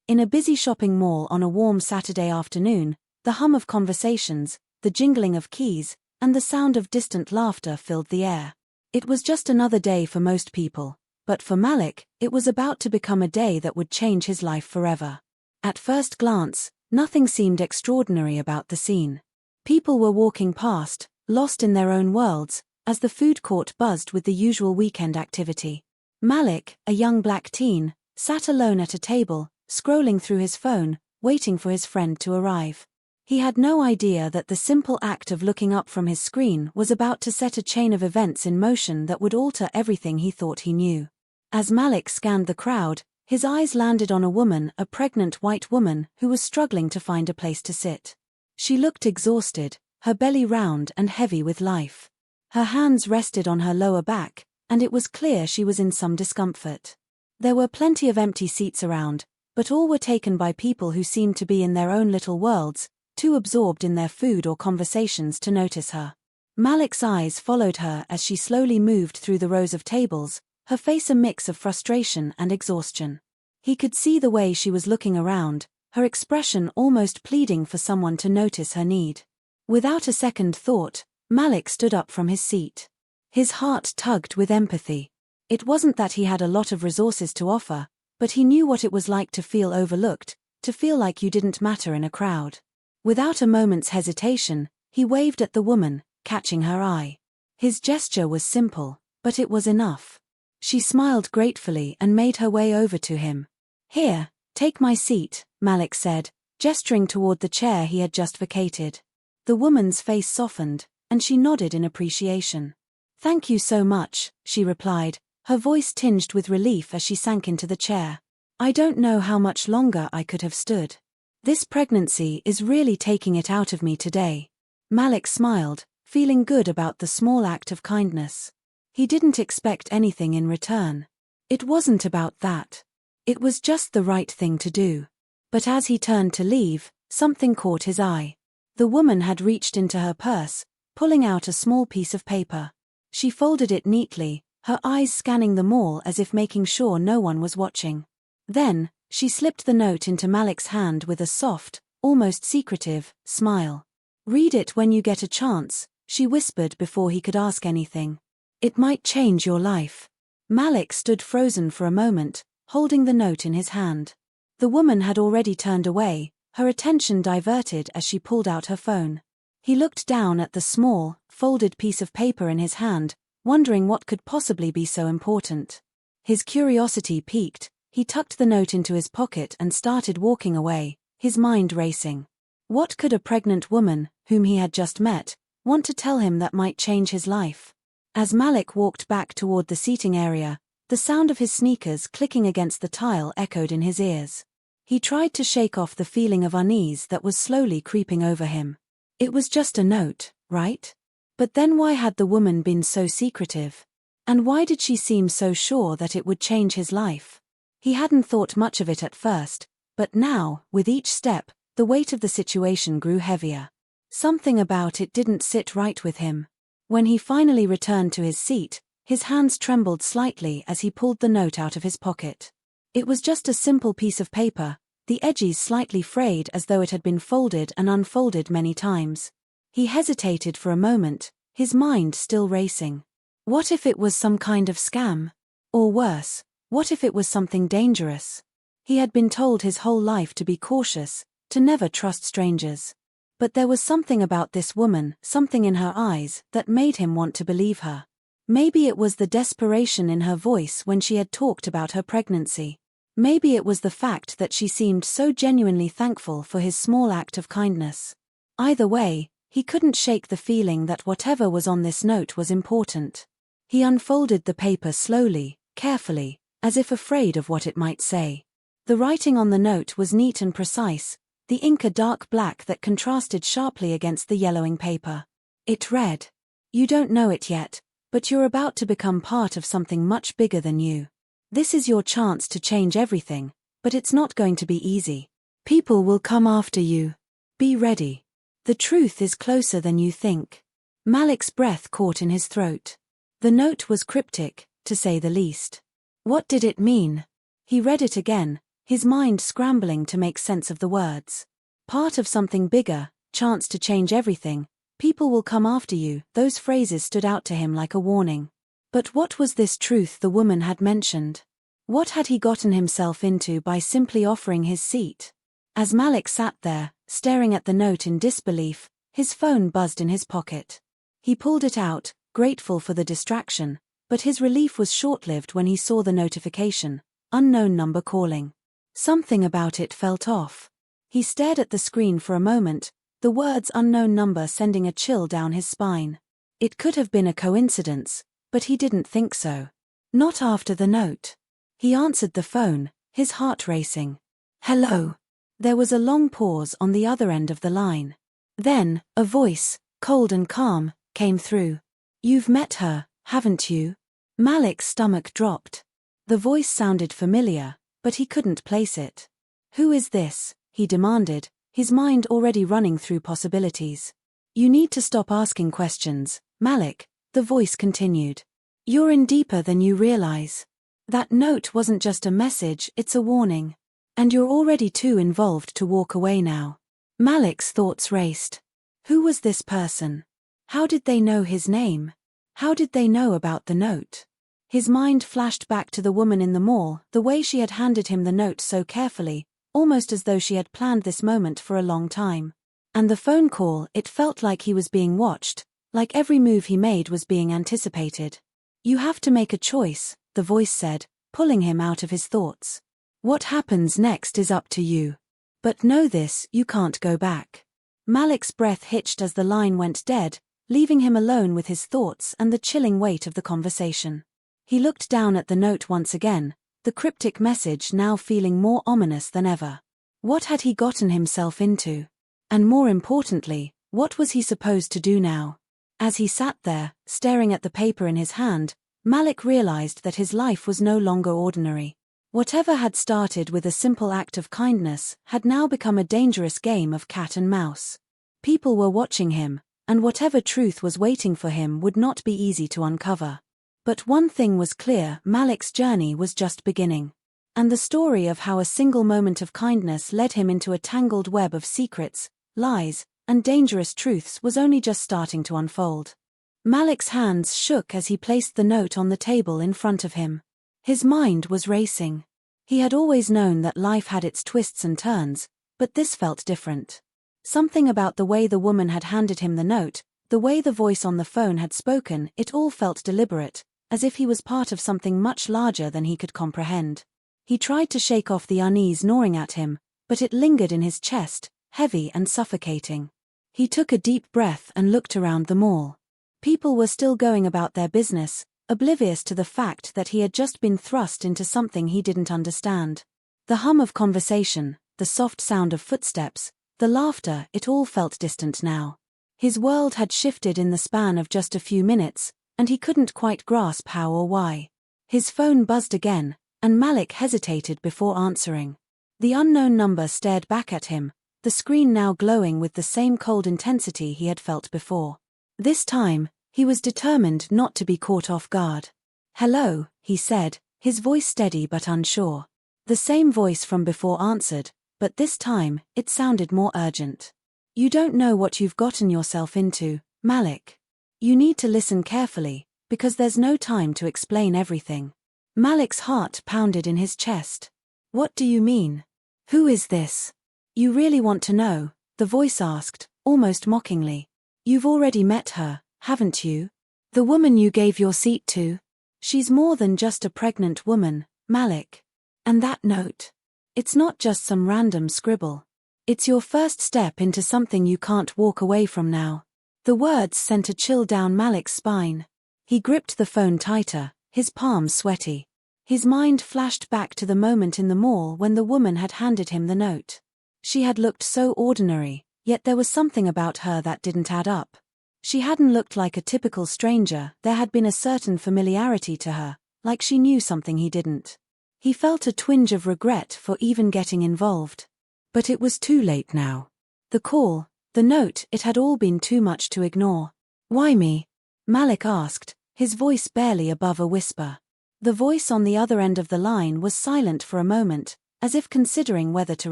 In a busy shopping mall on a warm Saturday afternoon, the hum of conversations, the jingling of keys, and the sound of distant laughter filled the air. It was just another day for most people, but for Malik, it was about to become a day that would change his life forever. At first glance, nothing seemed extraordinary about the scene. People were walking past, lost in their own worlds, as the food court buzzed with the usual weekend activity. Malik, a young black teen, sat alone at a table, scrolling through his phone, waiting for his friend to arrive. He had no idea that the simple act of looking up from his screen was about to set a chain of events in motion that would alter everything he thought he knew. As Malik scanned the crowd, his eyes landed on a woman, a pregnant white woman, who was struggling to find a place to sit. She looked exhausted, her belly round and heavy with life. Her hands rested on her lower back, and it was clear she was in some discomfort. There were plenty of empty seats around, but all were taken by people who seemed to be in their own little worlds, too absorbed in their food or conversations to notice her. Malik's eyes followed her as she slowly moved through the rows of tables, her face a mix of frustration and exhaustion. He could see the way she was looking around, her expression almost pleading for someone to notice her need. Without a second thought, Malik stood up from his seat. His heart tugged with empathy. It wasn't that he had a lot of resources to offer, but he knew what it was like to feel overlooked, to feel like you didn't matter in a crowd. Without a moment's hesitation, he waved at the woman, catching her eye. His gesture was simple, but it was enough. She smiled gratefully and made her way over to him. "Here, take my seat," Malik said, gesturing toward the chair he had just vacated. The woman's face softened, and she nodded in appreciation. "Thank you so much," she replied, her voice tinged with relief as she sank into the chair. "I don't know how much longer I could have stood. This pregnancy is really taking it out of me today." Malik smiled, feeling good about the small act of kindness. He didn't expect anything in return. It wasn't about that. It was just the right thing to do. But as he turned to leave, something caught his eye. The woman had reached into her purse, pulling out a small piece of paper. She folded it neatly, her eyes scanning the mall as if making sure no one was watching. Then, she slipped the note into Malik's hand with a soft, almost secretive, smile. "Read it when you get a chance," she whispered before he could ask anything. "It might change your life." Malik stood frozen for a moment, holding the note in his hand. The woman had already turned away, her attention diverted as she pulled out her phone. He looked down at the small, folded piece of paper in his hand, wondering what could possibly be so important. His curiosity piqued, he tucked the note into his pocket and started walking away, his mind racing. What could a pregnant woman, whom he had just met, want to tell him that might change his life? As Malik walked back toward the seating area, the sound of his sneakers clicking against the tile echoed in his ears. He tried to shake off the feeling of unease that was slowly creeping over him. It was just a note, right? But then why had the woman been so secretive? And why did she seem so sure that it would change his life? He hadn't thought much of it at first, but now, with each step, the weight of the situation grew heavier. Something about it didn't sit right with him. When he finally returned to his seat, his hands trembled slightly as he pulled the note out of his pocket. It was just a simple piece of paper, the edges slightly frayed as though it had been folded and unfolded many times. He hesitated for a moment, his mind still racing. What if it was some kind of scam? Or worse, what if it was something dangerous? He had been told his whole life to be cautious, to never trust strangers. But there was something about this woman, something in her eyes, that made him want to believe her. Maybe it was the desperation in her voice when she had talked about her pregnancy. Maybe it was the fact that she seemed so genuinely thankful for his small act of kindness. Either way, he couldn't shake the feeling that whatever was on this note was important. He unfolded the paper slowly, carefully, as if afraid of what it might say. The writing on the note was neat and precise, the ink a dark black that contrasted sharply against the yellowing paper. It read, "You don't know it yet, but you're about to become part of something much bigger than you. This is your chance to change everything, but it's not going to be easy. People will come after you. Be ready. The truth is closer than you think." Malik's breath caught in his throat. The note was cryptic, to say the least. What did it mean? He read it again, his mind scrambling to make sense of the words. Part of something bigger, chance to change everything, people will come after you. Those phrases stood out to him like a warning. But what was this truth the woman had mentioned? What had he gotten himself into by simply offering his seat? As Malik sat there, staring at the note in disbelief, his phone buzzed in his pocket. He pulled it out, grateful for the distraction, but his relief was short-lived when he saw the notification, unknown number calling. Something about it felt off. He stared at the screen for a moment, the words unknown number sending a chill down his spine. It could have been a coincidence, but he didn't think so. Not after the note. He answered the phone, his heart racing. Hello. There was a long pause on the other end of the line. Then, a voice, cold and calm, came through. You've met her, haven't you? Malik's stomach dropped. The voice sounded familiar, but he couldn't place it. Who is this? He demanded, his mind already running through possibilities. You need to stop asking questions, Malik, the voice continued. You're in deeper than you realize. That note wasn't just a message, it's a warning. And you're already too involved to walk away now. Malik's thoughts raced. Who was this person? How did they know his name? How did they know about the note? His mind flashed back to the woman in the mall, the way she had handed him the note so carefully, almost as though she had planned this moment for a long time. And the phone call, it felt like he was being watched, like every move he made was being anticipated. You have to make a choice, the voice said, pulling him out of his thoughts. What happens next is up to you. But know this, you can't go back. Malik's breath hitched as the line went dead, leaving him alone with his thoughts and the chilling weight of the conversation. He looked down at the note once again, the cryptic message now feeling more ominous than ever. What had he gotten himself into? And more importantly, what was he supposed to do now? As he sat there, staring at the paper in his hand, Malik realized that his life was no longer ordinary. Whatever had started with a simple act of kindness had now become a dangerous game of cat and mouse. People were watching him, and whatever truth was waiting for him would not be easy to uncover. But one thing was clear, Malik's journey was just beginning. And the story of how a single moment of kindness led him into a tangled web of secrets, lies, and dangerous truths was only just starting to unfold. Malik's hands shook as he placed the note on the table in front of him. His mind was racing. He had always known that life had its twists and turns, but this felt different. Something about the way the woman had handed him the note, the way the voice on the phone had spoken, it all felt deliberate, as if he was part of something much larger than he could comprehend. He tried to shake off the unease gnawing at him, but it lingered in his chest, heavy and suffocating. He took a deep breath and looked around the mall. People were still going about their business, oblivious to the fact that he had just been thrust into something he didn't understand. The hum of conversation, the soft sound of footsteps, the laughter, it all felt distant now. His world had shifted in the span of just a few minutes, and he couldn't quite grasp how or why. His phone buzzed again, and Malik hesitated before answering. The unknown number stared back at him, the screen now glowing with the same cold intensity he had felt before. This time, he was determined not to be caught off guard. Hello, he said, his voice steady but unsure. The same voice from before answered, but this time, it sounded more urgent. You don't know what you've gotten yourself into, Malik. You need to listen carefully, because there's no time to explain everything. Malik's heart pounded in his chest. What do you mean? Who is this? You really want to know, the voice asked, almost mockingly. You've already met her, haven't you? The woman you gave your seat to? She's more than just a pregnant woman, Malik. And that note? It's not just some random scribble. It's your first step into something you can't walk away from now. The words sent a chill down Malik's spine. He gripped the phone tighter, his palms sweaty. His mind flashed back to the moment in the mall when the woman had handed him the note. She had looked so ordinary, yet there was something about her that didn't add up. She hadn't looked like a typical stranger, there had been a certain familiarity to her, like she knew something he didn't. He felt a twinge of regret for even getting involved. But it was too late now. The call, the note, it had all been too much to ignore. Why me? Malik asked, his voice barely above a whisper. The voice on the other end of the line was silent for a moment, as if considering whether to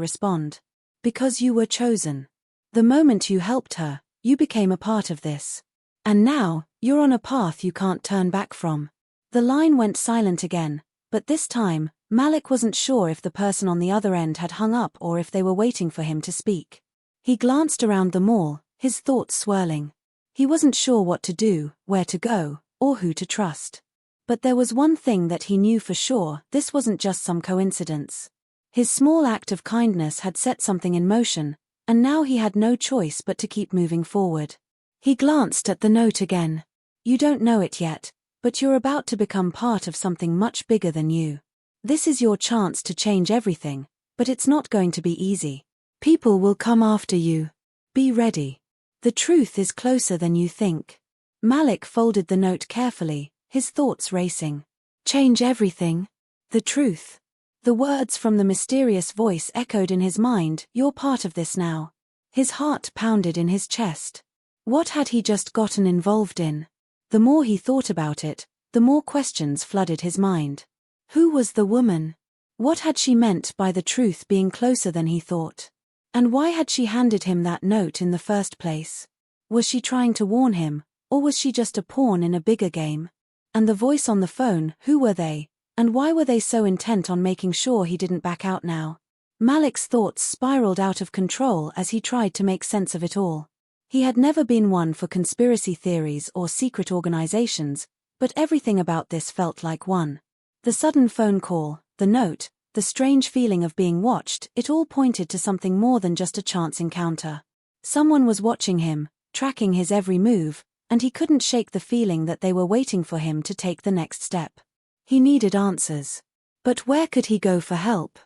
respond. Because you were chosen. The moment you helped her, you became a part of this. And now, you're on a path you can't turn back from. The line went silent again, but this time, Malik wasn't sure if the person on the other end had hung up or if they were waiting for him to speak. He glanced around the mall, his thoughts swirling. He wasn't sure what to do, where to go, or who to trust. But there was one thing that he knew for sure: this wasn't just some coincidence. His small act of kindness had set something in motion, and now he had no choice but to keep moving forward. He glanced at the note again. You don't know it yet, but you're about to become part of something much bigger than you. This is your chance to change everything, but it's not going to be easy. People will come after you. Be ready. The truth is closer than you think. Malik folded the note carefully, his thoughts racing. Change everything? The truth. The words from the mysterious voice echoed in his mind. You're part of this now. His heart pounded in his chest. What had he just gotten involved in? The more he thought about it, the more questions flooded his mind. Who was the woman? What had she meant by the truth being closer than he thought? And why had she handed him that note in the first place? Was she trying to warn him, or was she just a pawn in a bigger game? And the voice on the phone, who were they? And why were they so intent on making sure he didn't back out now? Malik's thoughts spiraled out of control as he tried to make sense of it all. He had never been one for conspiracy theories or secret organizations, but everything about this felt like one. The sudden phone call, the note, the strange feeling of being watched, it all pointed to something more than just a chance encounter. Someone was watching him, tracking his every move, and he couldn't shake the feeling that they were waiting for him to take the next step. He needed answers. But where could he go for help?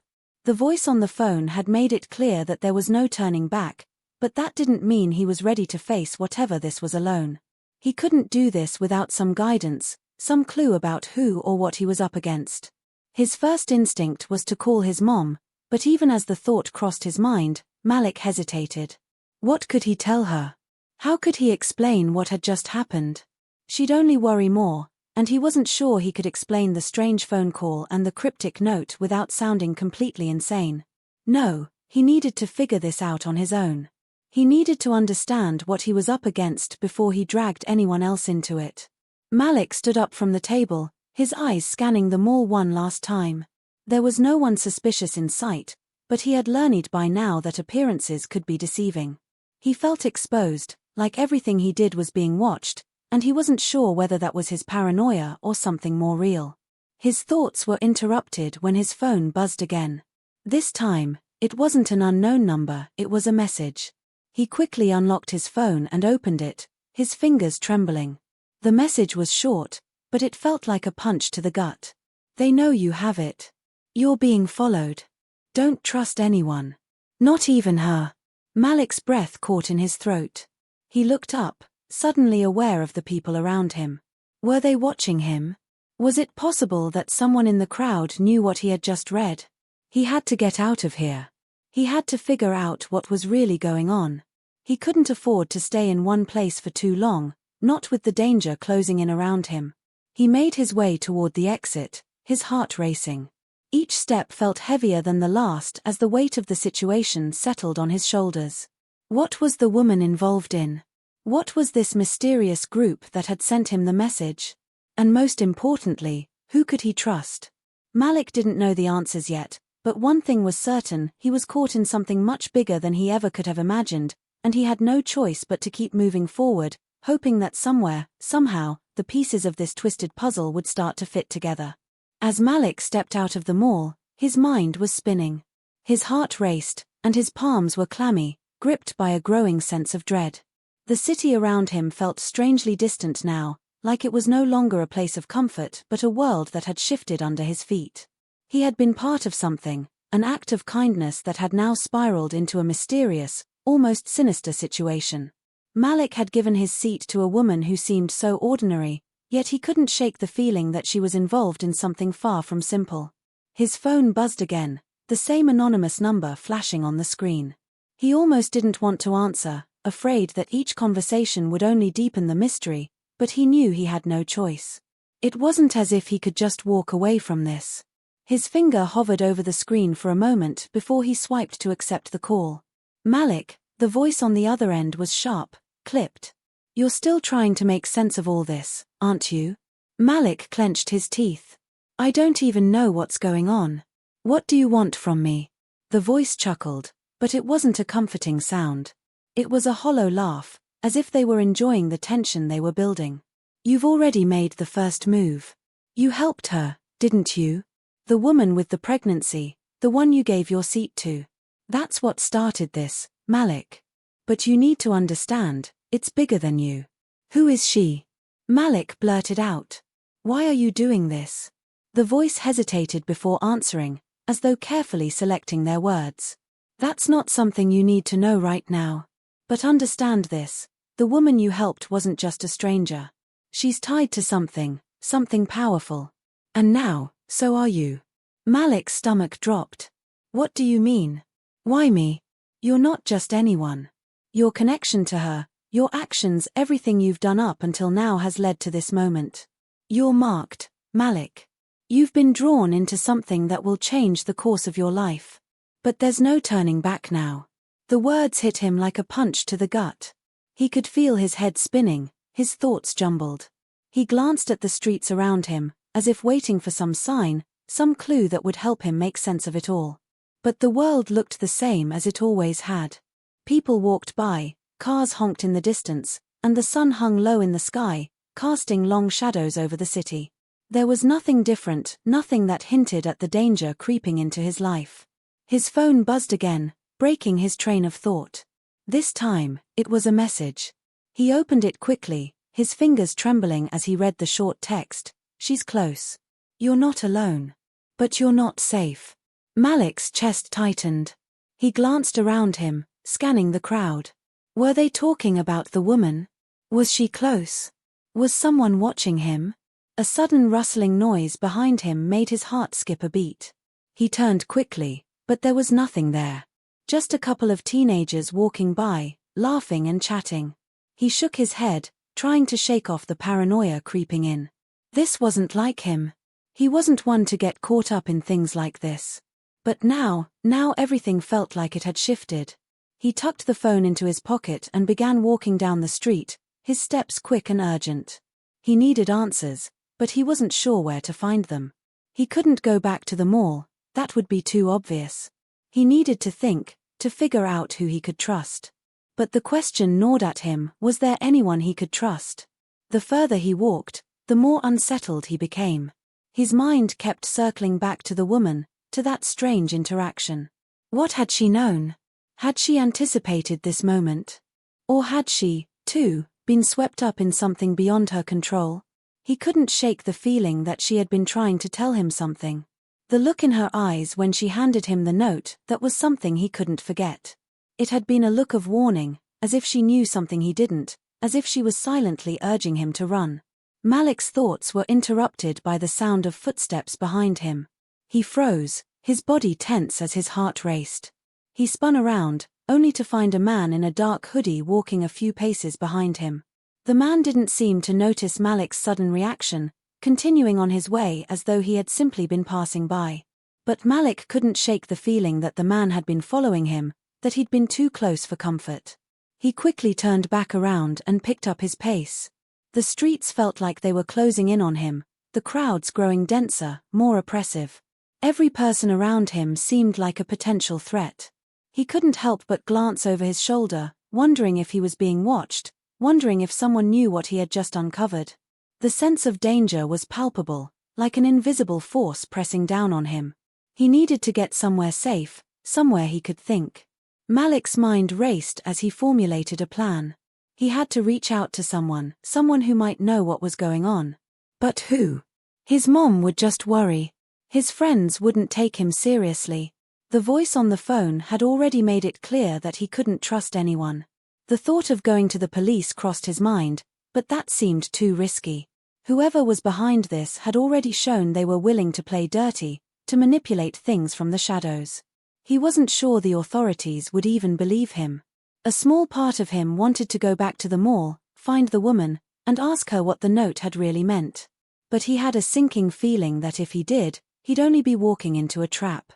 The voice on the phone had made it clear that there was no turning back, but that didn't mean he was ready to face whatever this was alone. He couldn't do this without some guidance, some clue about who or what he was up against. His first instinct was to call his mom, but even as the thought crossed his mind, Malik hesitated. What could he tell her? How could he explain what had just happened? She'd only worry more, and he wasn't sure he could explain the strange phone call and the cryptic note without sounding completely insane. No, he needed to figure this out on his own. He needed to understand what he was up against before he dragged anyone else into it. Malik stood up from the table, his eyes scanning the mall one last time. There was no one suspicious in sight, but he had learned by now that appearances could be deceiving. He felt exposed, like everything he did was being watched, and he wasn't sure whether that was his paranoia or something more real. His thoughts were interrupted when his phone buzzed again. This time, it wasn't an unknown number, it was a message. He quickly unlocked his phone and opened it, his fingers trembling. The message was short, but it felt like a punch to the gut. They know you have it. You're being followed. Don't trust anyone. Not even her. Malik's breath caught in his throat. He looked up, suddenly aware of the people around him. Were they watching him? Was it possible that someone in the crowd knew what he had just read? He had to get out of here. He had to figure out what was really going on. He couldn't afford to stay in one place for too long, not with the danger closing in around him. He made his way toward the exit, his heart racing. Each step felt heavier than the last as the weight of the situation settled on his shoulders. What was the woman involved in? What was this mysterious group that had sent him the message? And most importantly, who could he trust? Malik didn't know the answers yet, but one thing was certain: he was caught in something much bigger than he ever could have imagined, and he had no choice but to keep moving forward, hoping that somewhere, somehow, the pieces of this twisted puzzle would start to fit together. As Malik stepped out of the mall, his mind was spinning. His heart raced, and his palms were clammy, gripped by a growing sense of dread. The city around him felt strangely distant now, like it was no longer a place of comfort but a world that had shifted under his feet. He had been part of something, an act of kindness that had now spiraled into a mysterious, almost sinister situation. Malik had given his seat to a woman who seemed so ordinary, yet he couldn't shake the feeling that she was involved in something far from simple. His phone buzzed again, the same anonymous number flashing on the screen. He almost didn't want to answer, afraid that each conversation would only deepen the mystery, but he knew he had no choice. It wasn't as if he could just walk away from this. His finger hovered over the screen for a moment before he swiped to accept the call. Malik, the voice on the other end was sharp, clipped. You're still trying to make sense of all this, aren't you? Malik clenched his teeth. I don't even know what's going on. What do you want from me? The voice chuckled, but it wasn't a comforting sound. It was a hollow laugh, as if they were enjoying the tension they were building. You've already made the first move. You helped her, didn't you? The woman with the pregnancy, the one you gave your seat to. That's what started this, Malik. But you need to understand, it's bigger than you. Who is she? Malik blurted out. Why are you doing this? The voice hesitated before answering, as though carefully selecting their words. That's not something you need to know right now. But understand this, the woman you helped wasn't just a stranger. She's tied to something powerful. And now, so are you. Malik's stomach dropped. What do you mean? Why me? You're not just anyone. Your connection to her, your actions, everything you've done up until now has led to this moment. You're marked, Malik. You've been drawn into something that will change the course of your life. But there's no turning back now. The words hit him like a punch to the gut. He could feel his head spinning, his thoughts jumbled. He glanced at the streets around him, as if waiting for some sign, some clue that would help him make sense of it all. But the world looked the same as it always had. People walked by, cars honked in the distance, and the sun hung low in the sky, casting long shadows over the city. There was nothing different, nothing that hinted at the danger creeping into his life. His phone buzzed again, breaking his train of thought. This time, it was a message. He opened it quickly, his fingers trembling as he read the short text. She's close. You're not alone. But you're not safe. Malik's chest tightened. He glanced around him, scanning the crowd. Were they talking about the woman? Was she close? Was someone watching him? A sudden rustling noise behind him made his heart skip a beat. He turned quickly, but there was nothing there. Just a couple of teenagers walking by, laughing and chatting. He shook his head, trying to shake off the paranoia creeping in. This wasn't like him. He wasn't one to get caught up in things like this. But now everything felt like it had shifted. He tucked the phone into his pocket and began walking down the street, his steps quick and urgent. He needed answers, but he wasn't sure where to find them. He couldn't go back to the mall, that would be too obvious. He needed to think, to figure out who he could trust. But the question gnawed at him, was there anyone he could trust? The further he walked, the more unsettled he became. His mind kept circling back to the woman, to that strange interaction. What had she known? Had she anticipated this moment? Or had she, too, been swept up in something beyond her control? He couldn't shake the feeling that she had been trying to tell him something. The look in her eyes when she handed him the note, that was something he couldn't forget. It had been a look of warning, as if she knew something he didn't, as if she was silently urging him to run. Malik's thoughts were interrupted by the sound of footsteps behind him. He froze, his body tense as his heart raced. He spun around, only to find a man in a dark hoodie walking a few paces behind him. The man didn't seem to notice Malik's sudden reaction, continuing on his way as though he had simply been passing by. But Malik couldn't shake the feeling that the man had been following him, that he'd been too close for comfort. He quickly turned back around and picked up his pace. The streets felt like they were closing in on him, the crowds growing denser, more oppressive. Every person around him seemed like a potential threat. He couldn't help but glance over his shoulder, wondering if he was being watched, wondering if someone knew what he had just uncovered. The sense of danger was palpable, like an invisible force pressing down on him. He needed to get somewhere safe, somewhere he could think. Malik's mind raced as he formulated a plan. He had to reach out to someone who might know what was going on. But who? His mom would just worry. His friends wouldn't take him seriously. The voice on the phone had already made it clear that he couldn't trust anyone. The thought of going to the police crossed his mind, but that seemed too risky. Whoever was behind this had already shown they were willing to play dirty, to manipulate things from the shadows. He wasn't sure the authorities would even believe him. A small part of him wanted to go back to the mall, find the woman, and ask her what the note had really meant. But he had a sinking feeling that if he did, he'd only be walking into a trap.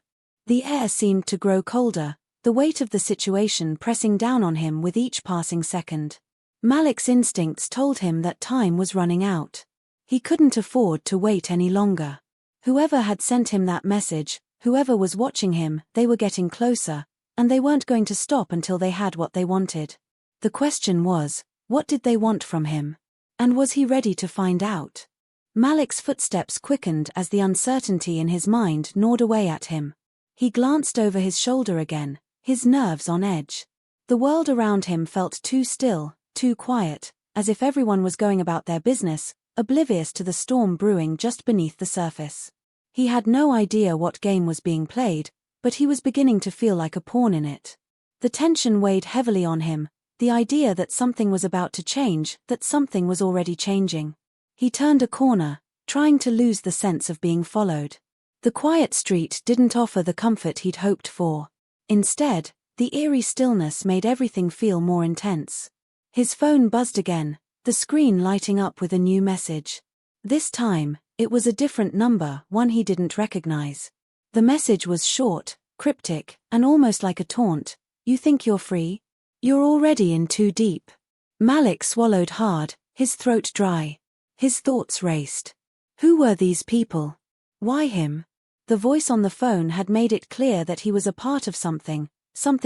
The air seemed to grow colder, the weight of the situation pressing down on him with each passing second. Malik's instincts told him that time was running out. He couldn't afford to wait any longer. Whoever had sent him that message, whoever was watching him, they were getting closer, and they weren't going to stop until they had what they wanted. The question was, what did they want from him? And was he ready to find out? Malik's footsteps quickened as the uncertainty in his mind gnawed away at him. He glanced over his shoulder again, his nerves on edge. The world around him felt too still, too quiet, as if everyone was going about their business, oblivious to the storm brewing just beneath the surface. He had no idea what game was being played, but he was beginning to feel like a pawn in it. The tension weighed heavily on him, the idea that something was about to change, that something was already changing. He turned a corner, trying to lose the sense of being followed. The quiet street didn't offer the comfort he'd hoped for. Instead, the eerie stillness made everything feel more intense. His phone buzzed again, the screen lighting up with a new message. This time, it was a different number, one he didn't recognize. The message was short, cryptic, and almost like a taunt. "You think you're free? You're already in too deep." Malik swallowed hard, his throat dry. His thoughts raced. Who were these people? Why him? The voice on the phone had made it clear that he was a part of something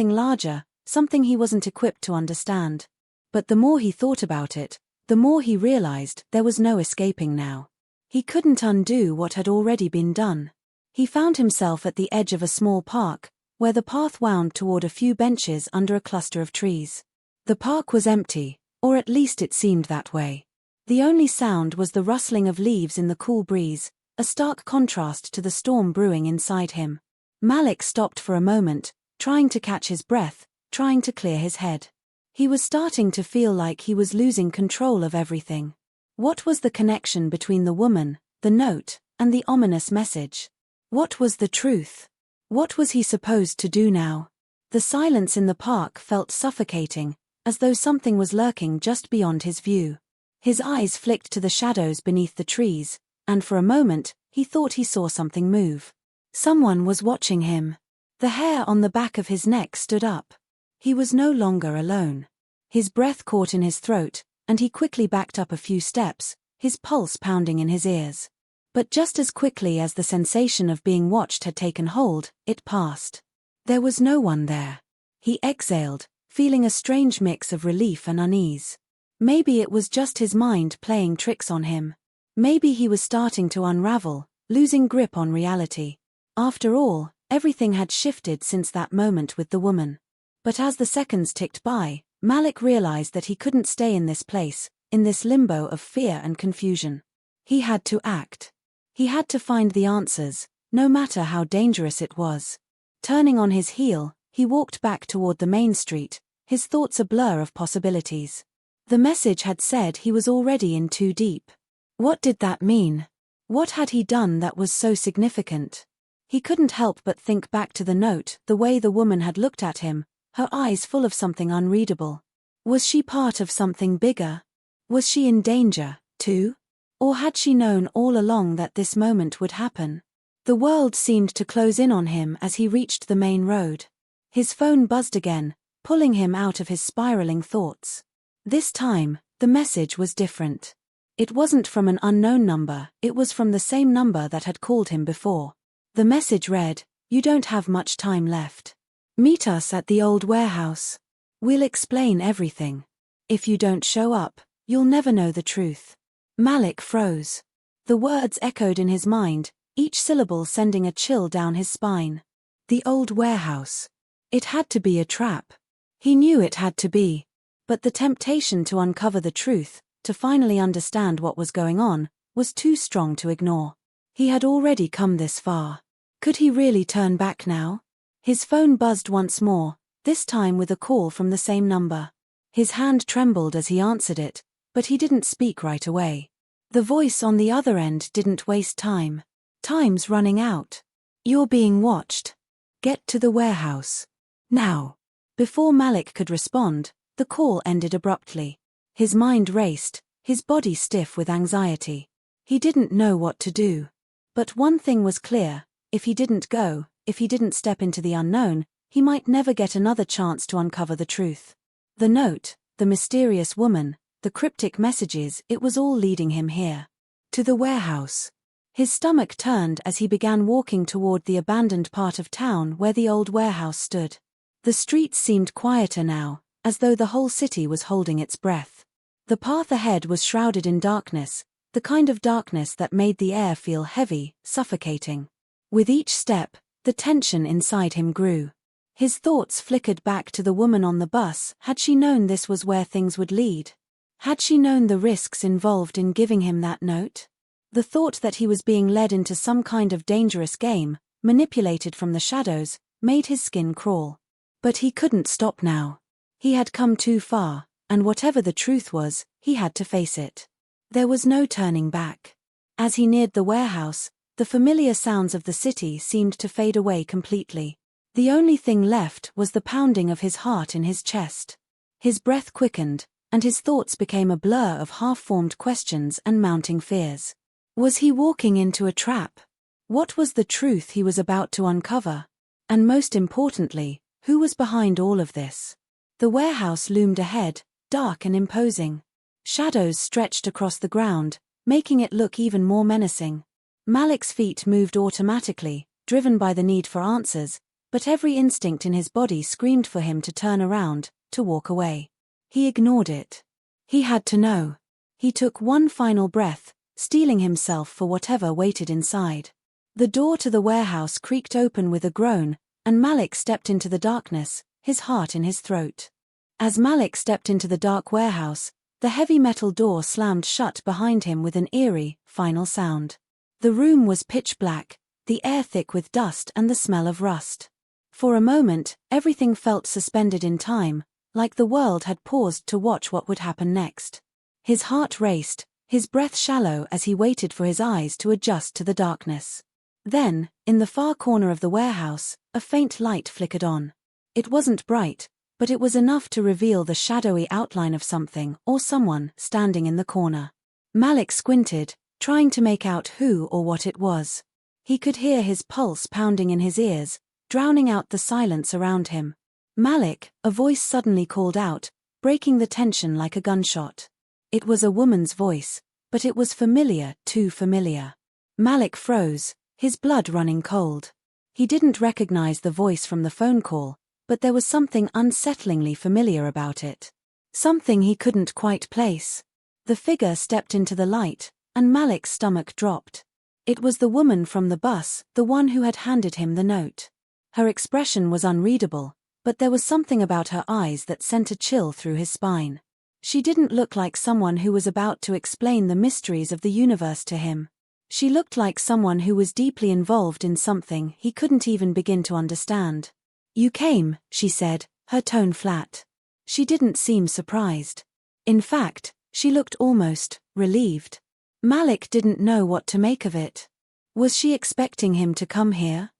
larger, something he wasn't equipped to understand. But the more he thought about it, the more he realized there was no escaping now. He couldn't undo what had already been done. He found himself at the edge of a small park, where the path wound toward a few benches under a cluster of trees. The park was empty, or at least it seemed that way. The only sound was the rustling of leaves in the cool breeze, a stark contrast to the storm brewing inside him. Malik stopped for a moment, trying to catch his breath, trying to clear his head. He was starting to feel like he was losing control of everything. What was the connection between the woman, the note, and the ominous message? What was the truth? What was he supposed to do now? The silence in the park felt suffocating, as though something was lurking just beyond his view. His eyes flicked to the shadows beneath the trees, and for a moment, he thought he saw something move. Someone was watching him. The hair on the back of his neck stood up. He was no longer alone. His breath caught in his throat, and he quickly backed up a few steps, his pulse pounding in his ears. But just as quickly as the sensation of being watched had taken hold, it passed. There was no one there. He exhaled, feeling a strange mix of relief and unease. Maybe it was just his mind playing tricks on him. Maybe he was starting to unravel, losing grip on reality. After all, everything had shifted since that moment with the woman. But as the seconds ticked by, Malik realized that he couldn't stay in this place, in this limbo of fear and confusion. He had to act. He had to find the answers, no matter how dangerous it was. Turning on his heel, he walked back toward the main street, his thoughts a blur of possibilities. The message had said he was already in too deep. What did that mean? What had he done that was so significant? He couldn't help but think back to the note, the way the woman had looked at him, her eyes full of something unreadable. Was she part of something bigger? Was she in danger, too? Or had she known all along that this moment would happen? The world seemed to close in on him as he reached the main road. His phone buzzed again, pulling him out of his spiraling thoughts. This time, the message was different. It wasn't from an unknown number, it was from the same number that had called him before. The message read, "You don't have much time left. Meet us at the old warehouse. We'll explain everything. If you don't show up, you'll never know the truth." Malik froze. The words echoed in his mind, each syllable sending a chill down his spine. The old warehouse. It had to be a trap. He knew it had to be. But the temptation to uncover the truth, to finally understand what was going on, was too strong to ignore. He had already come this far. Could he really turn back now? His phone buzzed once more, this time with a call from the same number. His hand trembled as he answered it, but he didn't speak right away. The voice on the other end didn't waste time. "Time's running out. You're being watched. Get to the warehouse. Now." Before Malik could respond, the call ended abruptly. His mind raced, his body stiff with anxiety. He didn't know what to do. But one thing was clear: if he didn't go, if he didn't step into the unknown, he might never get another chance to uncover the truth. The note, the mysterious woman, the cryptic messages, it was all leading him here. To the warehouse. His stomach turned as he began walking toward the abandoned part of town where the old warehouse stood. The streets seemed quieter now, as though the whole city was holding its breath. The path ahead was shrouded in darkness, the kind of darkness that made the air feel heavy, suffocating. With each step, the tension inside him grew. His thoughts flickered back to the woman on the bus. Had she known this was where things would lead? Had she known the risks involved in giving him that note? The thought that he was being led into some kind of dangerous game, manipulated from the shadows, made his skin crawl. But he couldn't stop now. He had come too far, and whatever the truth was, he had to face it. There was no turning back. As he neared the warehouse, the familiar sounds of the city seemed to fade away completely. The only thing left was the pounding of his heart in his chest. His breath quickened, and his thoughts became a blur of half-formed questions and mounting fears. Was he walking into a trap? What was the truth he was about to uncover? And most importantly, who was behind all of this? The warehouse loomed ahead, dark and imposing. Shadows stretched across the ground, making it look even more menacing. Malik's feet moved automatically, driven by the need for answers, but every instinct in his body screamed for him to turn around, to walk away. He ignored it. He had to know. He took one final breath, steeling himself for whatever waited inside. The door to the warehouse creaked open with a groan, and Malik stepped into the darkness, his heart in his throat. As Malik stepped into the dark warehouse, the heavy metal door slammed shut behind him with an eerie, final sound. The room was pitch black, the air thick with dust and the smell of rust. For a moment, everything felt suspended in time, like the world had paused to watch what would happen next. His heart raced, his breath shallow as he waited for his eyes to adjust to the darkness. Then, in the far corner of the warehouse, a faint light flickered on. It wasn't bright, but it was enough to reveal the shadowy outline of something or someone standing in the corner. Malik squinted, trying to make out who or what it was. He could hear his pulse pounding in his ears, drowning out the silence around him. "Malik," a voice suddenly called out, breaking the tension like a gunshot. It was a woman's voice, but it was familiar, too familiar. Malik froze, his blood running cold. He didn't recognize the voice from the phone call, but there was something unsettlingly familiar about it. Something he couldn't quite place. The figure stepped into the light, and Malik's stomach dropped. It was the woman from the bus, the one who had handed him the note. Her expression was unreadable, but there was something about her eyes that sent a chill through his spine. She didn't look like someone who was about to explain the mysteries of the universe to him. She looked like someone who was deeply involved in something he couldn't even begin to understand. "You came," she said, her tone flat. She didn't seem surprised. In fact, she looked almost relieved. Malik didn't know what to make of it. Was she expecting him to come here?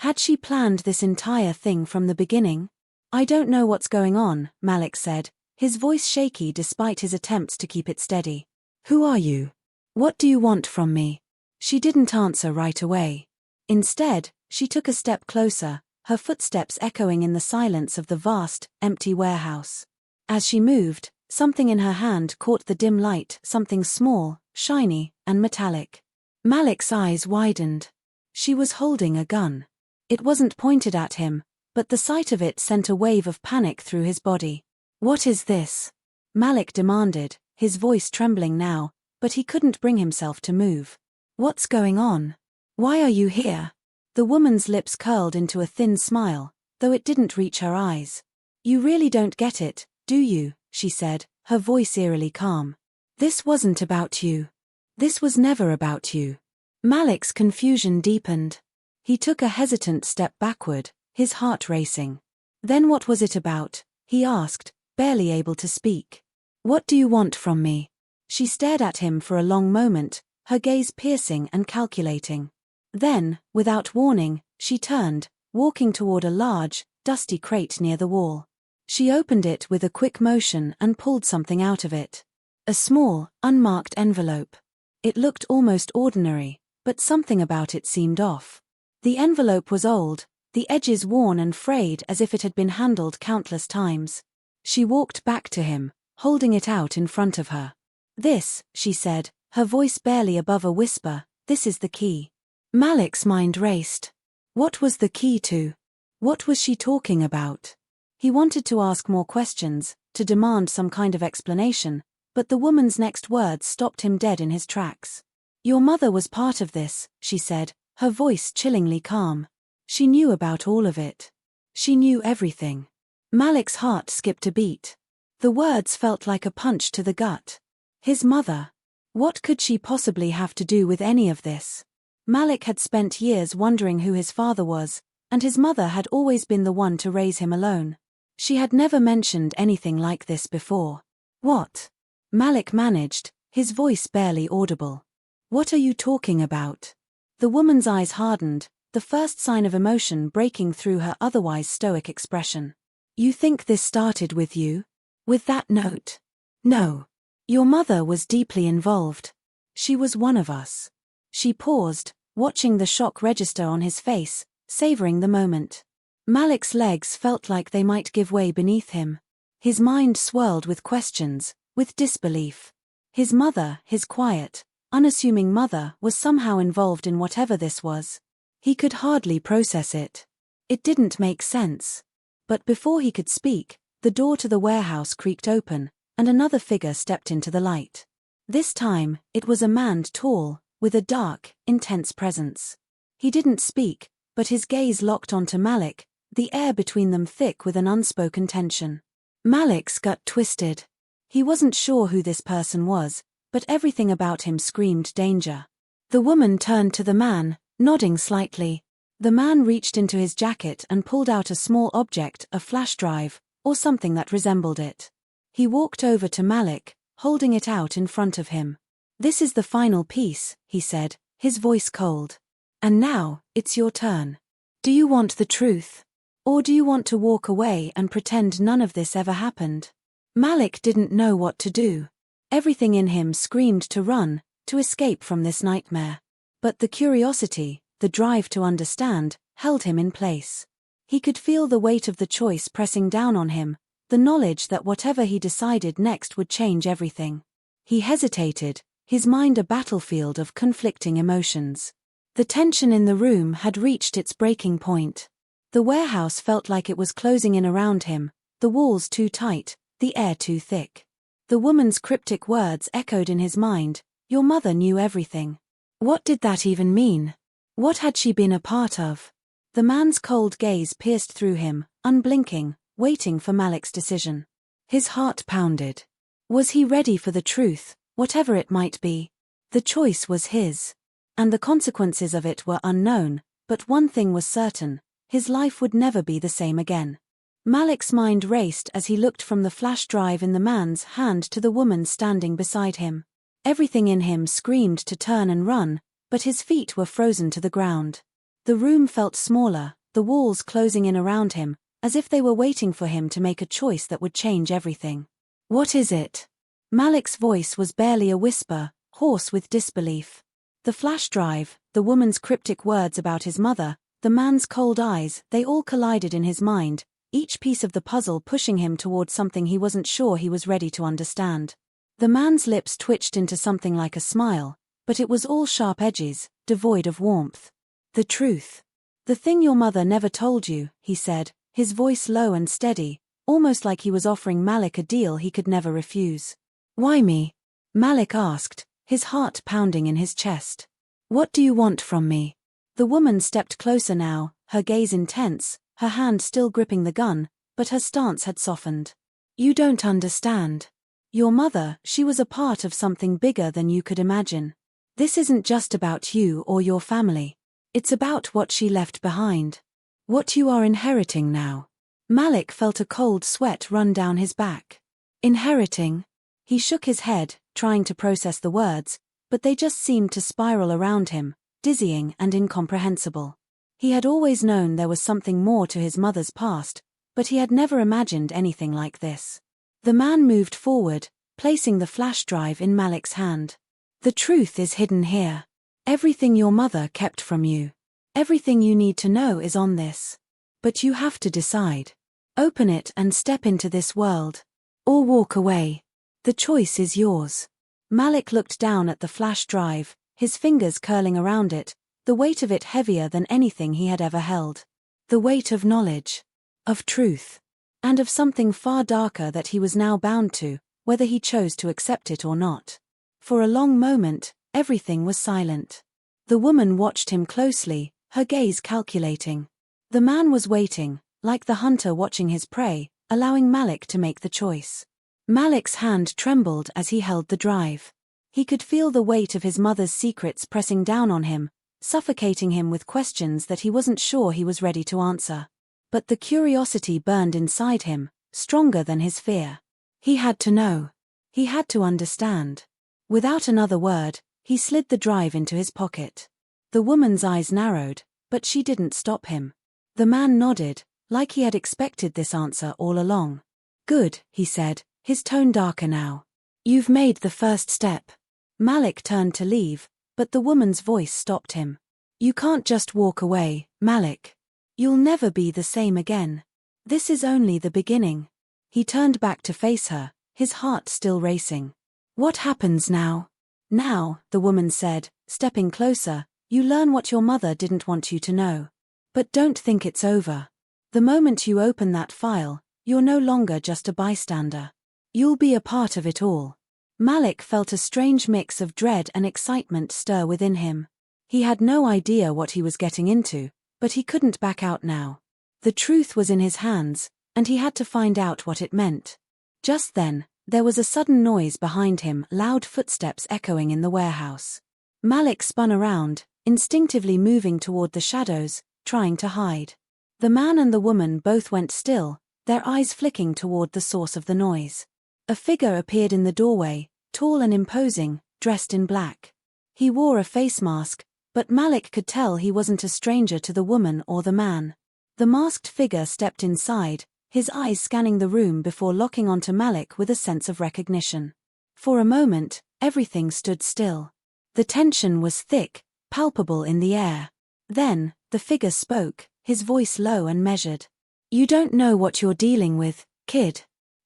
Had she planned this entire thing from the beginning? "I don't know what's going on," Malik said, his voice shaky despite his attempts to keep it steady. "Who are you? What do you want from me?" She didn't answer right away. Instead, she took a step closer, her footsteps echoing in the silence of the vast, empty warehouse. As she moved, something in her hand caught the dim light, something small, shiny, and metallic. Malik's eyes widened. She was holding a gun. It wasn't pointed at him, but the sight of it sent a wave of panic through his body. "What is this?" Malik demanded, his voice trembling now, but he couldn't bring himself to move. "What's going on? Why are you here?" The woman's lips curled into a thin smile, though it didn't reach her eyes. "You really don't get it, do you?" she said, her voice eerily calm. "This wasn't about you. This was never about you." Malik's confusion deepened. He took a hesitant step backward, his heart racing. "Then what was it about?" he asked, barely able to speak. "What do you want from me?" She stared at him for a long moment, her gaze piercing and calculating. Then, without warning, she turned, walking toward a large, dusty crate near the wall. She opened it with a quick motion and pulled something out of it. A small, unmarked envelope. It looked almost ordinary, But something about it seemed off. The envelope was old, the edges worn and frayed as if it had been handled countless times. She walked back to him, holding it out in front of her. "This," she said, her voice barely above a whisper, "this is the key." Malik's mind raced. What was the key to? What was she talking about? He wanted to ask more questions, to demand some kind of explanation, but the woman's next words stopped him dead in his tracks. "Your mother was part of this," she said, her voice chillingly calm. "She knew about all of it. She knew everything." Malik's heart skipped a beat. The words felt like a punch to the gut. His mother. What could she possibly have to do with any of this? Malik had spent years wondering who his father was, and his mother had always been the one to raise him alone. She had never mentioned anything like this before. "What?" Malik managed, his voice barely audible. "What are you talking about?" The woman's eyes hardened, the first sign of emotion breaking through her otherwise stoic expression. "You think this started with you? With that note?" "No. Your mother was deeply involved. She was one of us." She paused, watching the shock register on his face, savoring the moment. Malik's legs felt like they might give way beneath him. His mind swirled with questions, with disbelief. His mother, his quiet, unassuming mother, was somehow involved in whatever this was. He could hardly process it. It didn't make sense. But before he could speak, the door to the warehouse creaked open, and another figure stepped into the light. This time, it was a man tall, with a dark, intense presence. He didn't speak, but his gaze locked onto Malik, the air between them thick with an unspoken tension. Malik's gut twisted. He wasn't sure who this person was, but everything about him screamed danger. The woman turned to the man, nodding slightly. The man reached into his jacket and pulled out a small object, a flash drive, or something that resembled it. He walked over to Malik, holding it out in front of him. "This is the final piece," he said, his voice cold. "And now, it's your turn. Do you want the truth? Or do you want to walk away and pretend none of this ever happened?" Malik didn't know what to do. Everything in him screamed to run, to escape from this nightmare. But the curiosity, the drive to understand, held him in place. He could feel the weight of the choice pressing down on him, the knowledge that whatever he decided next would change everything. He hesitated, his mind a battlefield of conflicting emotions. The tension in the room had reached its breaking point. The warehouse felt like it was closing in around him, the walls too tight, the air too thick. The woman's cryptic words echoed in his mind, "Your mother knew everything." What did that even mean? What had she been a part of? The man's cold gaze pierced through him, unblinking, waiting for Malik's decision. His heart pounded. Was he ready for the truth, whatever it might be? The choice was his. And the consequences of it were unknown, but one thing was certain: his life would never be the same again. Malik's mind raced as he looked from the flash drive in the man's hand to the woman standing beside him. Everything in him screamed to turn and run, but his feet were frozen to the ground. The room felt smaller, the walls closing in around him, as if they were waiting for him to make a choice that would change everything. "What is it?" Malik's voice was barely a whisper, hoarse with disbelief. The flash drive, the woman's cryptic words about his mother, the man's cold eyes, they all collided in his mind, each piece of the puzzle pushing him toward something he wasn't sure he was ready to understand. The man's lips twitched into something like a smile, but it was all sharp edges, devoid of warmth. "The truth. The thing your mother never told you," he said, his voice low and steady, almost like he was offering Malik a deal he could never refuse. "Why me?" Malik asked, his heart pounding in his chest. "What do you want from me?" The woman stepped closer now, her gaze intense, her hand still gripping the gun, but her stance had softened. "You don't understand. Your mother, she was a part of something bigger than you could imagine. This isn't just about you or your family. It's about what she left behind. What you are inheriting now." Malik felt a cold sweat run down his back. Inheriting? He shook his head, trying to process the words, but they just seemed to spiral around him, dizzying and incomprehensible. He had always known there was something more to his mother's past, but he had never imagined anything like this. The man moved forward, placing the flash drive in Malik's hand. "The truth is hidden here. Everything your mother kept from you. Everything you need to know is on this. But you have to decide. Open it and step into this world. Or walk away. The choice is yours. Malik looked down at the flash drive, his fingers curling around it, the weight of it heavier than anything he had ever held. The weight of knowledge. Of truth. And of something far darker that he was now bound to, whether he chose to accept it or not. For a long moment, everything was silent. The woman watched him closely, her gaze calculating. The man was waiting, like the hunter watching his prey, allowing Malik to make the choice. Malik's hand trembled as he held the drive. He could feel the weight of his mother's secrets pressing down on him, suffocating him with questions that he wasn't sure he was ready to answer. But the curiosity burned inside him, stronger than his fear. He had to know. He had to understand. Without another word, he slid the drive into his pocket. The woman's eyes narrowed, but she didn't stop him. The man nodded, like he had expected this answer all along. Good, he said, his tone darker now. You've made the first step. Malik turned to leave, but the woman's voice stopped him. You can't just walk away, Malik. You'll never be the same again. This is only the beginning. He turned back to face her, his heart still racing. What happens now? Now, the woman said, stepping closer, you learn what your mother didn't want you to know. But don't think it's over. The moment you open that file, you're no longer just a bystander. You'll be a part of it all. Malik felt a strange mix of dread and excitement stir within him. He had no idea what he was getting into, but he couldn't back out now. The truth was in his hands, and he had to find out what it meant. Just then, there was a sudden noise behind him, loud footsteps echoing in the warehouse. Malik spun around, instinctively moving toward the shadows, trying to hide. The man and the woman both went still, their eyes flicking toward the source of the noise. A figure appeared in the doorway, tall and imposing, dressed in black. He wore a face mask, but Malik could tell he wasn't a stranger to the woman or the man. The masked figure stepped inside, his eyes scanning the room before locking onto Malik with a sense of recognition. For a moment, everything stood still. The tension was thick, palpable in the air. Then, the figure spoke, his voice low and measured. You don't know what you're dealing with, kid.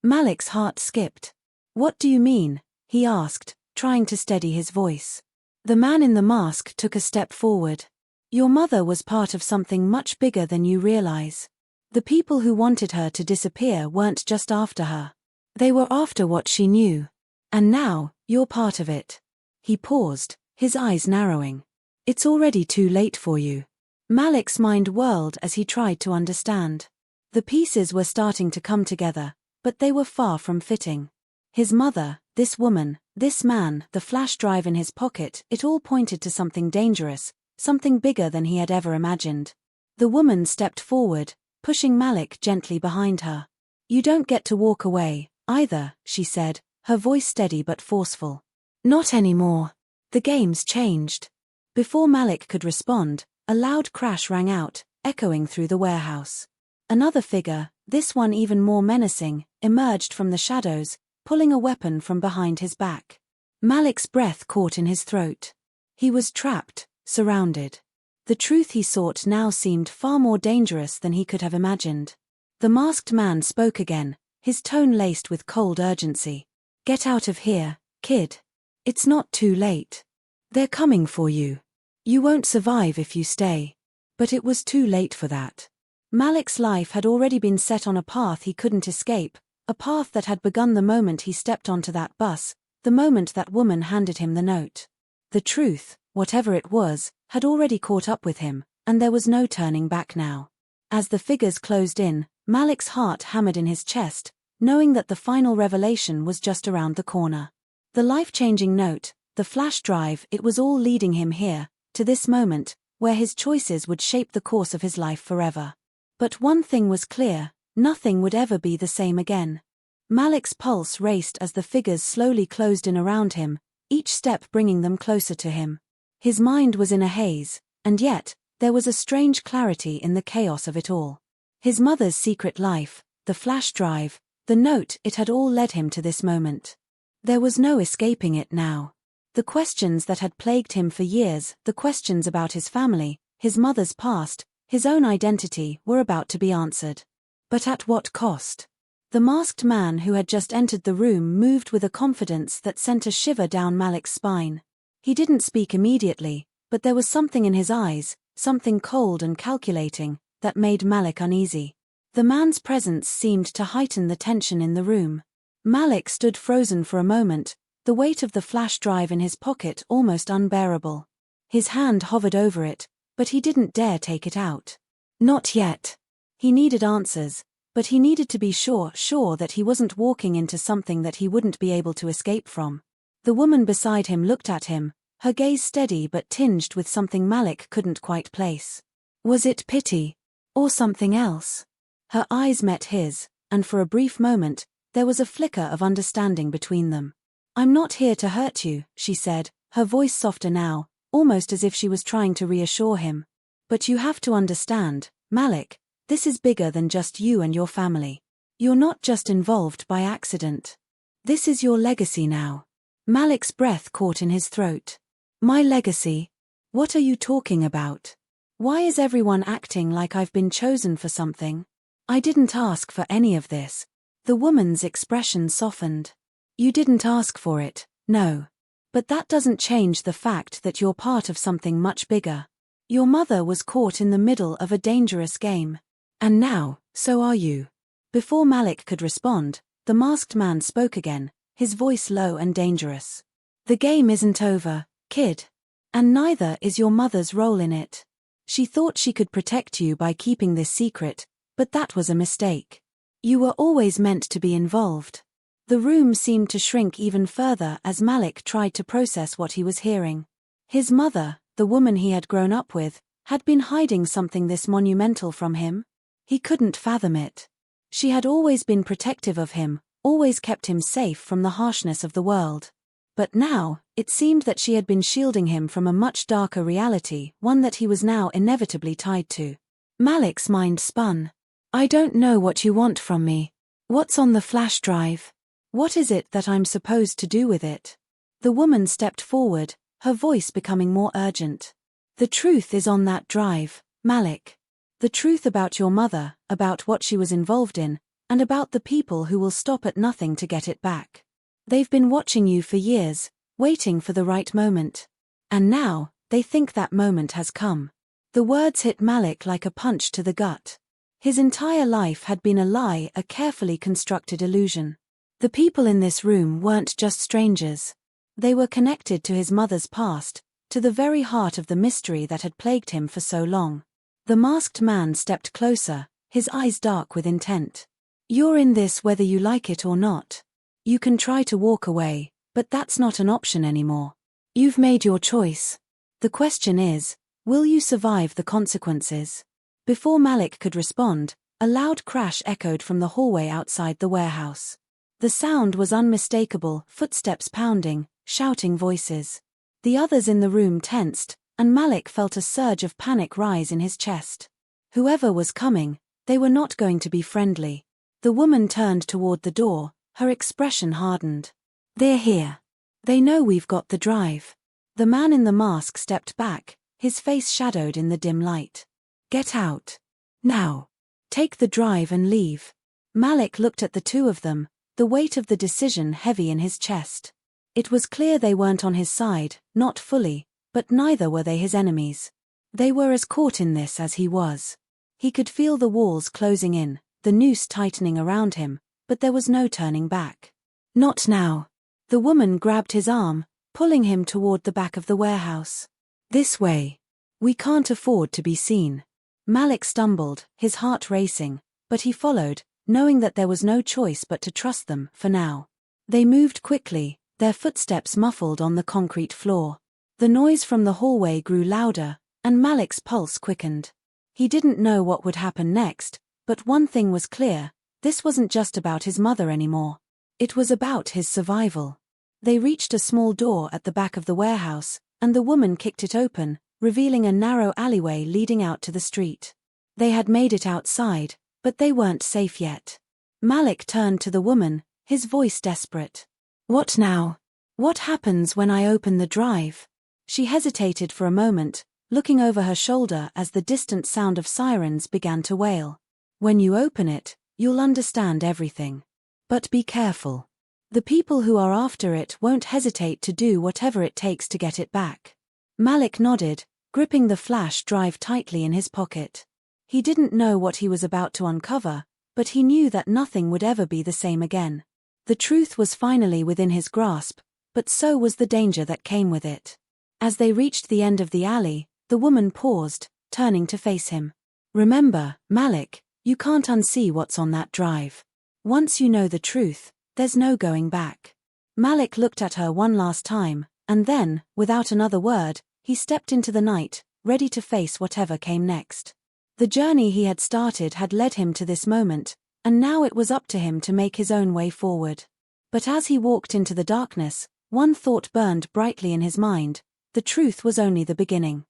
Malik's heart skipped. What do you mean? He asked, trying to steady his voice. The man in the mask took a step forward. Your mother was part of something much bigger than you realize. The people who wanted her to disappear weren't just after her. They were after what she knew. And now, you're part of it. He paused, his eyes narrowing. It's already too late for you. Malik's mind whirled as he tried to understand. The pieces were starting to come together, but they were far from fitting. His mother, this woman, this man, the flash drive in his pocket, it all pointed to something dangerous, something bigger than he had ever imagined. The woman stepped forward, pushing Malik gently behind her. You don't get to walk away, either, she said, her voice steady but forceful. Not anymore. The game's changed. Before Malik could respond, a loud crash rang out, echoing through the warehouse. Another figure, this one even more menacing, emerged from the shadows, pulling a weapon from behind his back. Malik's breath caught in his throat. He was trapped, surrounded. The truth he sought now seemed far more dangerous than he could have imagined. The masked man spoke again, his tone laced with cold urgency. Get out of here, kid. It's not too late. They're coming for you. You won't survive if you stay. But it was too late for that. Malik's life had already been set on a path he couldn't escape, a path that had begun the moment he stepped onto that bus, the moment that woman handed him the note. The truth, whatever it was, had already caught up with him, and there was no turning back now. As the figures closed in, Malik's heart hammered in his chest, knowing that the final revelation was just around the corner. The life-changing note, the flash drive, it was all leading him here, to this moment, where his choices would shape the course of his life forever. But one thing was clear, nothing would ever be the same again. Malik's pulse raced as the figures slowly closed in around him, each step bringing them closer to him. His mind was in a haze, and yet, there was a strange clarity in the chaos of it all. His mother's secret life, the flash drive, the note, it had all led him to this moment. There was no escaping it now. The questions that had plagued him for years, the questions about his family, his mother's past, his own identity, were about to be answered. But at what cost? The masked man who had just entered the room moved with a confidence that sent a shiver down Malik's spine. He didn't speak immediately, but there was something in his eyes, something cold and calculating, that made Malik uneasy. The man's presence seemed to heighten the tension in the room. Malik stood frozen for a moment, the weight of the flash drive in his pocket almost unbearable. His hand hovered over it, but he didn't dare take it out. Not yet. He needed answers, but he needed to be sure that he wasn't walking into something that he wouldn't be able to escape from. The woman beside him looked at him, her gaze steady but tinged with something Malik couldn't quite place. Was it pity? Or something else? Her eyes met his, and for a brief moment, there was a flicker of understanding between them. "I'm not here to hurt you," she said, her voice softer now, almost as if she was trying to reassure him. "But you have to understand, Malik, this is bigger than just you and your family. You're not just involved by accident. This is your legacy now." Malik's breath caught in his throat. "My legacy? What are you talking about? Why is everyone acting like I've been chosen for something? I didn't ask for any of this." The woman's expression softened. "You didn't ask for it, no. But that doesn't change the fact that you're part of something much bigger. Your mother was caught in the middle of a dangerous game. And now, so are you." Before Malik could respond, the masked man spoke again, his voice low and dangerous. "The game isn't over, kid. And neither is your mother's role in it. She thought she could protect you by keeping this secret, but that was a mistake. You were always meant to be involved." The room seemed to shrink even further as Malik tried to process what he was hearing. His mother, the woman he had grown up with, had been hiding something this monumental from him. He couldn't fathom it. She had always been protective of him, always kept him safe from the harshness of the world. But now, it seemed that she had been shielding him from a much darker reality, one that he was now inevitably tied to. Malik's mind spun. "I don't know what you want from me. What's on the flash drive? What is it that I'm supposed to do with it?" The woman stepped forward, her voice becoming more urgent. "The truth is on that drive, Malik. The truth about your mother, about what she was involved in, and about the people who will stop at nothing to get it back. They've been watching you for years, waiting for the right moment. And now, they think that moment has come." The words hit Malik like a punch to the gut. His entire life had been a lie, a carefully constructed illusion. The people in this room weren't just strangers. They were connected to his mother's past, to the very heart of the mystery that had plagued him for so long. The masked man stepped closer, his eyes dark with intent. "You're in this whether you like it or not. You can try to walk away, but that's not an option anymore. You've made your choice. The question is, will you survive the consequences?" Before Malik could respond, a loud crash echoed from the hallway outside the warehouse. The sound was unmistakable, footsteps pounding, shouting voices. The others in the room tensed, and Malik felt a surge of panic rise in his chest. Whoever was coming, they were not going to be friendly. The woman turned toward the door, her expression hardened. "They're here. They know we've got the drive." The man in the mask stepped back, his face shadowed in the dim light. "Get out. Now. Take the drive and leave." Malik looked at the two of them, the weight of the decision heavy in his chest. It was clear they weren't on his side, not fully, but neither were they his enemies. They were as caught in this as he was. He could feel the walls closing in, the noose tightening around him, but there was no turning back. "Not now." The woman grabbed his arm, pulling him toward the back of the warehouse. "This way. We can't afford to be seen." Malik stumbled, his heart racing, but he followed, knowing that there was no choice but to trust them, for now. They moved quickly, their footsteps muffled on the concrete floor. The noise from the hallway grew louder, and Malik's pulse quickened. He didn't know what would happen next, but one thing was clear, this wasn't just about his mother anymore. It was about his survival. They reached a small door at the back of the warehouse, and the woman kicked it open, revealing a narrow alleyway leading out to the street. They had made it outside, but they weren't safe yet. Malik turned to the woman, his voice desperate. "What now?" What happens when I open the drive? She hesitated for a moment, looking over her shoulder as the distant sound of sirens began to wail. When you open it, you'll understand everything. But be careful. The people who are after it won't hesitate to do whatever it takes to get it back. Malik nodded, gripping the flash drive tightly in his pocket. He didn't know what he was about to uncover, but he knew that nothing would ever be the same again. The truth was finally within his grasp, but so was the danger that came with it. As they reached the end of the alley, the woman paused, turning to face him. Remember, Malik, you can't unsee what's on that drive. Once you know the truth, there's no going back. Malik looked at her one last time, and then, without another word, he stepped into the night, ready to face whatever came next. The journey he had started had led him to this moment, and now it was up to him to make his own way forward. But as he walked into the darkness, one thought burned brightly in his mind: the truth was only the beginning.